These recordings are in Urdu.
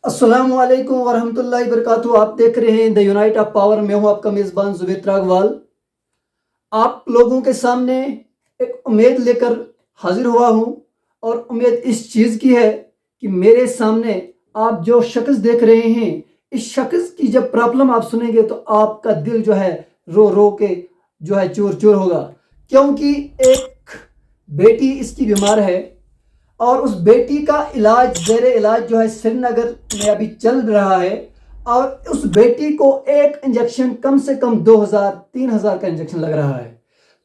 السلام علیکم ورحمۃ اللہ وبرکاتہ۔ آپ دیکھ رہے ہیں دا یونائٹ آف پاور۔ میں ہوں آپ کا میزبان زبیر تراغوال۔ آپ لوگوں کے سامنے ایک امید لے کر حاضر ہوا ہوں، اور امید اس چیز کی ہے کہ میرے سامنے آپ جو شخص دیکھ رہے ہیں، اس شخص کی جب پرابلم آپ سنیں گے تو آپ کا دل جو ہے رو رو کے جو ہے چور چور ہوگا، کیونکہ ایک بیٹی اس کی بیمار ہے، اور اس بیٹی کا علاج زیر علاج جو ہے سری نگر میں ابھی چل رہا ہے، اور اس بیٹی کو ایک انجیکشن کم سے کم 2000-3000 کا انجیکشن لگ رہا ہے۔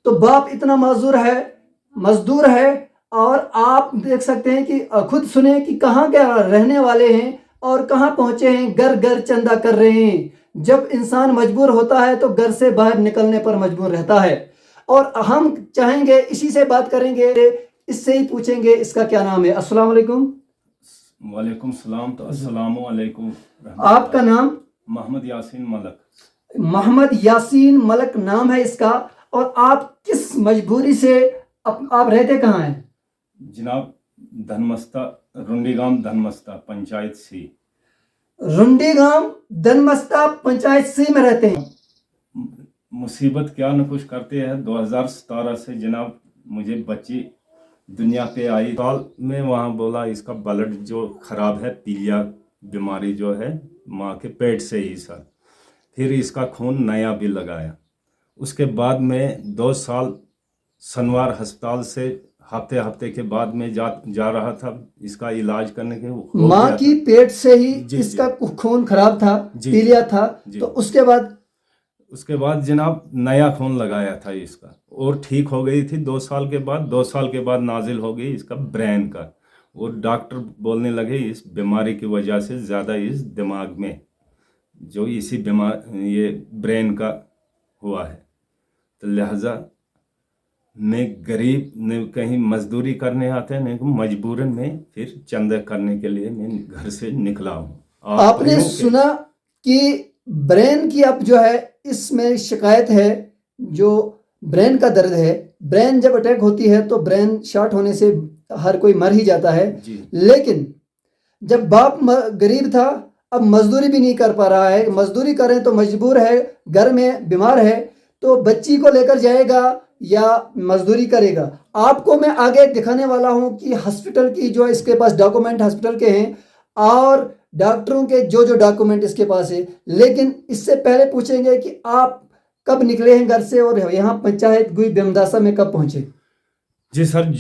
تو باپ اتنا معذور ہے، مزدور ہے، اور آپ دیکھ سکتے ہیں کہ خود سنیں کہ کہاں کے رہنے والے ہیں اور کہاں پہنچے ہیں، گھر گھر چندہ کر رہے ہیں۔ جب انسان مجبور ہوتا ہے تو گھر سے باہر نکلنے پر مجبور رہتا ہے، اور ہم چاہیں گے اسی سے بات کریں گے، اس سے ہی پوچھیں گے اس کا کیا نام ہے۔ السلام علیکم۔ وعلیکم السلام۔ تو السلام علیکم۔ آپ کا نام؟ محمد یاسین ملک۔ محمد یاسین ملک نام ہے اس کا، اور آپ کس مجبوری سے آپ رہتے کہاں ہیں؟ جناب دھنمستہ، رنڈی گام دھنمستہ پنچایت سی۔ رنڈی گام دھنمستہ پنچایت سی میں رہتے ہیں۔ مصیبت کیا نہ کچھ کرتے ہیں۔ 2017 سے جناب مجھے بچی دنیا پہ آئی، سال میں وہاں بولا اس کا بلڈ جو خراب ہے، پیلیا بیماری جو ہے ماں کے پیٹ سے ہی سر۔ پھر اس کا خون نیا بھی لگایا۔ اس کے بعد میں 2 سال سنوار ہسپتال سے ہفتے کے بعد میں جا رہا تھا اس کا علاج کرنے کے۔ ماں کی پیٹ سے ہی اس کا خون خراب تھا، پیلیا تھا، تو اس کے بعد جناب نیا خون لگایا تھا اس کا، اور ٹھیک ہو گئی تھی 2 سال کے بعد۔ 2 سال کے بعد نازل ہو گئی اس کا برین کا، اور ڈاکٹر بولنے لگے اس بیماری کی وجہ سے زیادہ اس دماغ میں جو اسی یہ برین کا ہوا ہے، تو لہذا میں غریب نے کہیں مزدوری کرنے آتے ہیں، مجبوراً میں پھر چندہ کرنے کے لیے میں گھر سے نکلا ہوں۔ آپ نے سنا کہ برین کی اب جو ہے اس میں شکایت ہے، جو برین کا درد ہے، برین جب اٹیک ہوتی ہے تو برین شارٹ ہونے سے ہر کوئی مر ہی جاتا ہے، لیکن جب باپ غریب تھا، اب مزدوری بھی نہیں کر پا رہا ہے، مزدوری کریں تو مجبور ہے، گھر میں بیمار ہے، تو بچی کو لے کر جائے گا یا مزدوری کرے گا۔ آپ کو میں آگے دکھانے والا ہوں کہ ہسپتال کی جو اس کے پاس ڈاکومنٹ ہسپتال کے ہیں، اور ڈاکٹروں کے جو ڈاکومنٹ اس کے پاس ہے، لیکن اس سے پہلے پوچھیں گے کہ آپ کب نکلے ہیں گھر سے، اور یہاں پنچایت گوئی بیمداسا میں کب پہنچے؟ جی سر،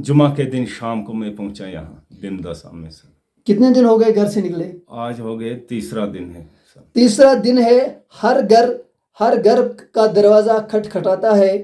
جمعہ کے دن شام کو میں پہنچا یہاں بیمداسا میں سر۔ کتنے دن ہو گئے گھر سے نکلے؟ آج ہو گئے تیسرا دن ہے سر۔ تیسرا دن ہے۔ ہر گھر کا دروازہ کھٹکھٹاتا ہے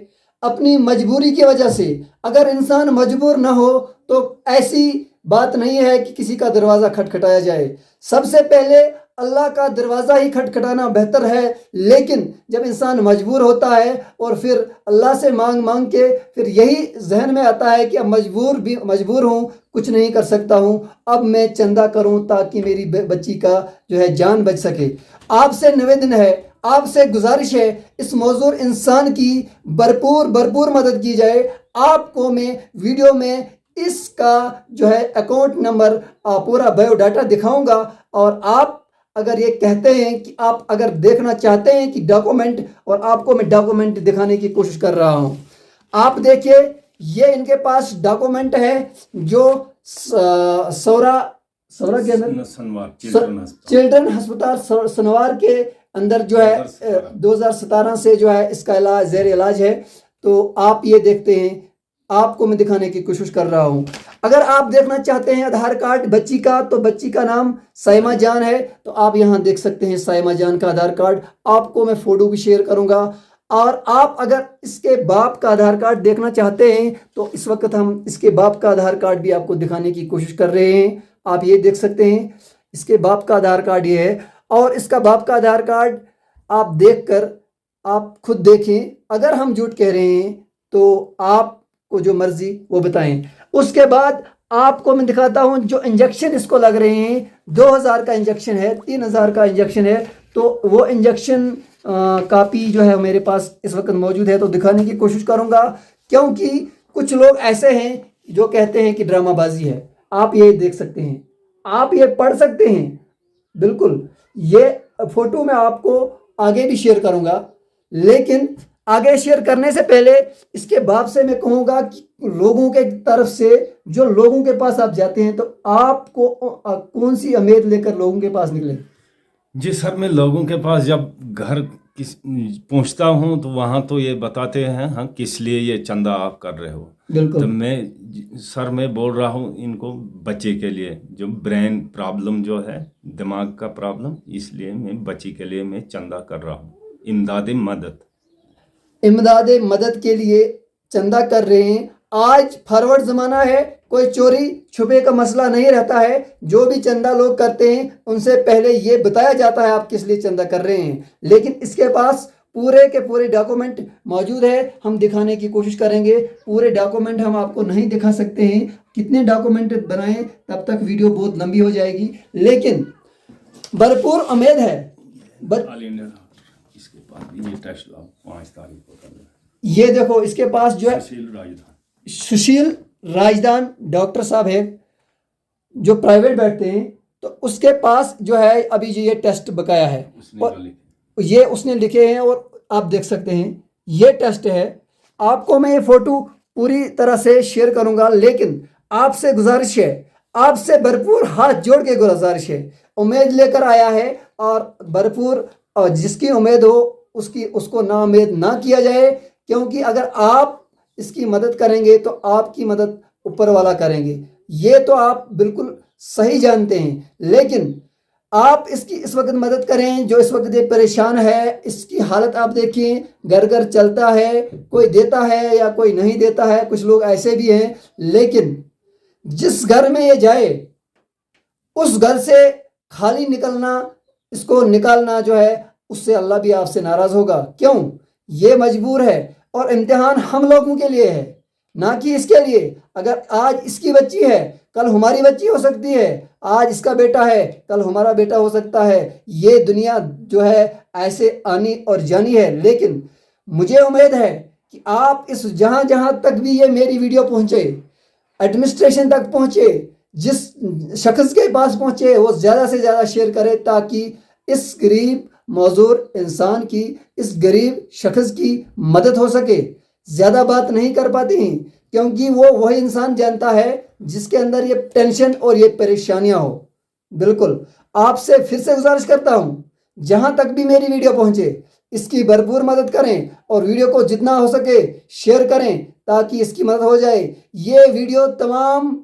اپنی مجبوری کی وجہ سے۔ اگر انسان مجبور نہ ہو تو ایسی بات نہیں ہے کہ کسی کا دروازہ کھٹکھٹایا جائے۔ سب سے پہلے اللہ کا دروازہ ہی کھٹکھٹانا بہتر ہے، لیکن جب انسان مجبور ہوتا ہے اور پھر اللہ سے مانگ کے پھر یہی ذہن میں آتا ہے کہ اب مجبور ہوں، کچھ نہیں کر سکتا ہوں، اب میں چندہ کروں تاکہ میری بچی کا جو ہے جان بچ سکے۔ آپ سے نویدن ہے، آپ سے گزارش ہے، اس معذور انسان کی بھرپور مدد کی جائے۔ آپ کو میں ویڈیو میں اس کا جو ہے اکاؤنٹ نمبر پورا بایو ڈاٹا دکھاؤں گا، اور آپ اگر یہ کہتے ہیں کہ آپ اگر دیکھنا چاہتے ہیں کہ ڈاکومنٹ، اور آپ کو میں ڈاکومنٹ دکھانے کی کوشش کر رہا ہوں۔ آپ دیکھیے، یہ ان کے پاس ڈاکومنٹ ہے جو سورا کے اندر چلڈرن ہسپتال سنوار کے اندر جو ہے 2017 سے جو ہے اس کا علاج زیر علاج ہے۔ تو آپ یہ دیکھتے ہیں، آپ کو میں دکھانے کی کوشش کر رہا ہوں۔ اگر آپ دیکھنا چاہتے ہیں آدھار کارڈ بچی کا، تو بچی کا نام سائمہ جان ہے، تو آپ یہاں دیکھ سکتے ہیں سائمہ جان کا آدھار کارڈ۔ آپ کو میں فوٹو بھی شیئر کروں گا، اور آپ اگر اس کے باپ کا آدھار کارڈ دیکھنا چاہتے ہیں تو اس وقت ہم اس کے باپ کا آدھار کارڈ بھی آپ کو دکھانے کی کوشش کر رہے ہیں۔ آپ یہ دیکھ سکتے ہیں، اس کے باپ کا آدھار کارڈ یہ ہے، اور اس کا باپ کا آدھار کارڈ آپ دیکھ کر آپ خود دیکھیں۔ اگر ہم جھوٹ کہہ رہے ہیں تو آپ کو جو مرضی وہ بتائیں۔ اس کے بعد آپ کو میں دکھاتا ہوں جو انجیکشن اس کو لگ رہے ہیں، 2000 کا انجیکشن ہے، 3000 کا انجیکشن ہے، تو وہ انجیکشن کاپی جو ہے میرے پاس اس وقت موجود ہے، تو دکھانے کی کوشش کروں گا، کیونکہ کچھ لوگ ایسے ہیں جو کہتے ہیں کہ ڈرامہ بازی ہے۔ آپ یہ دیکھ سکتے ہیں، آپ یہ پڑھ سکتے ہیں. بالکل یہ فوٹو میں آپ کو آگے بھی شیئر کروں گا، لیکن آگے شیئر کرنے سے پہلے اس کے باب سے میں کہوں گا کہ لوگوں کے طرف سے جو لوگوں کے پاس آپ جاتے ہیں تو آپ کو کون سی امید لے کر لوگوں کے پاس نکلے؟ جی سر، میں لوگوں کے پاس جب گھر پہنچتا ہوں تو وہاں تو یہ بتاتے ہیں ہاں کس لیے یہ چندہ آپ کر رہے ہو. بالکل تو میں بول رہا ہوں ان کو بچے کے لیے جو برین پرابلم جو ہے، دماغ کا پرابلم، اس لیے میں بچی کے لیے میں چندہ کر رہا ہوں. امداد مدد کے لیے چندہ کر رہے ہیں. آج فارورڈ زمانہ ہے، کوئی چوری چھپے کا مسئلہ نہیں رہتا ہے. جو بھی چندہ لوگ کرتے ہیں ان سے پہلے یہ بتایا جاتا ہے آپ کس لیے چندہ کر رہے ہیں، لیکن اس کے پاس پورے کے پورے ڈاکومنٹ موجود ہے. ہم دکھانے کی کوشش کریں گے. پورے ڈاکومنٹ ہم آپ کو نہیں دکھا سکتے ہیں، کتنے ڈاکومنٹ بنائیں تب تک ویڈیو بہت لمبی ہو جائے گی، لیکن بھرپور امید ہے. اس کے پاس یہ ٹیسٹ 5 تاریخ کو کرنا ہے. یہ دیکھو اس کے پاس جو ہے سشیل راجدان ڈاکٹر صاحب ہے جو پرائیویٹ بیٹھتے ہیں، تو اس کے پاس جو ہے ابھی جو یہ ٹیسٹ بقایا ہے اور یہ اس نے لکھے ہیں اور آپ دیکھ سکتے ہیں یہ ٹیسٹ ہے. آپ کو میں یہ فوٹو پوری طرح سے شیئر کروں گا، لیکن آپ سے گزارش ہے، آپ سے بھرپور ہاتھ جوڑ کے گزارش ہے. امید لے کر آیا ہے اور بھرپور جس کی امید ہو اس کو نا امید نہ کیا جائے، کیونکہ اگر آپ اس کی مدد کریں گے تو آپ کی مدد اوپر والا کریں گے. یہ تو آپ بالکل صحیح جانتے ہیں، لیکن آپ اس کی اس وقت مدد کریں جو اس وقت یہ پریشان ہے. اس کی حالت آپ دیکھیں، گھر گھر چلتا ہے، کوئی دیتا ہے یا کوئی نہیں دیتا ہے. کچھ لوگ ایسے بھی ہیں، لیکن جس گھر میں یہ جائے اس گھر سے خالی نکلنا، اس کو نکالنا جو ہے اس سے اللہ بھی آپ سے ناراض ہوگا. کیوں؟ یہ مجبور ہے اور امتحان ہم لوگوں کے لیے ہے، نہ کہ اس کے لیے. اگر آج اس کی بچی ہے کل ہماری بچی ہو سکتی ہے، آج اس کا بیٹا ہے کل ہمارا بیٹا ہو سکتا ہے. یہ دنیا جو ہے ایسے آنی اور جانی ہے. لیکن مجھے امید ہے کہ آپ اس جہاں جہاں تک بھی یہ میری ویڈیو پہنچے، ایڈمنسٹریشن تک پہنچے، جس شخص کے پاس پہنچے وہ زیادہ سے زیادہ شیئر کرے تاکہ اس غریب معذور انسان کی، اس غریب شخص کی مدد ہو سکے. زیادہ بات نہیں کر پاتے ہیں کیونکہ وہ وہی انسان جانتا ہے جس کے اندر یہ ٹینشن اور یہ پریشانیاں ہو. بالکل آپ سے پھر سے گزارش کرتا ہوں، جہاں تک بھی میری ویڈیو پہنچے اس کی بھرپور مدد کریں اور ویڈیو کو جتنا ہو سکے شیئر کریں تاکہ اس کی مدد ہو جائے. یہ ویڈیو تمام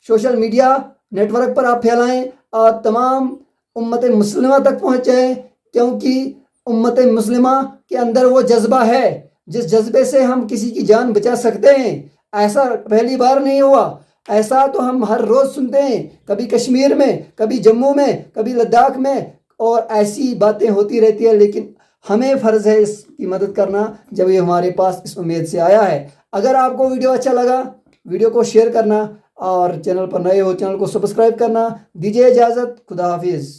سوشل میڈیا نیٹ ورک پر آپ پھیلائیں اور تمام امت مسلمہ تک پہنچائیں، کیونکہ امت مسلمہ کے اندر وہ جذبہ ہے جس جذبے سے ہم کسی کی جان بچا سکتے ہیں. ایسا پہلی بار نہیں ہوا، ایسا تو ہم ہر روز سنتے ہیں، کبھی کشمیر میں، کبھی جموں میں، کبھی لداخ میں، اور ایسی باتیں ہوتی رہتی ہیں. لیکن ہمیں فرض ہے اس کی مدد کرنا جب یہ ہمارے پاس اس امید سے آیا ہے. اگر آپ کو ویڈیو اچھا لگا ویڈیو کو شیئر کرنا اور چینل پر نئے ہو چینل کو سبسکرائب کرنا. دیجیے اجازت، خدا حافظ.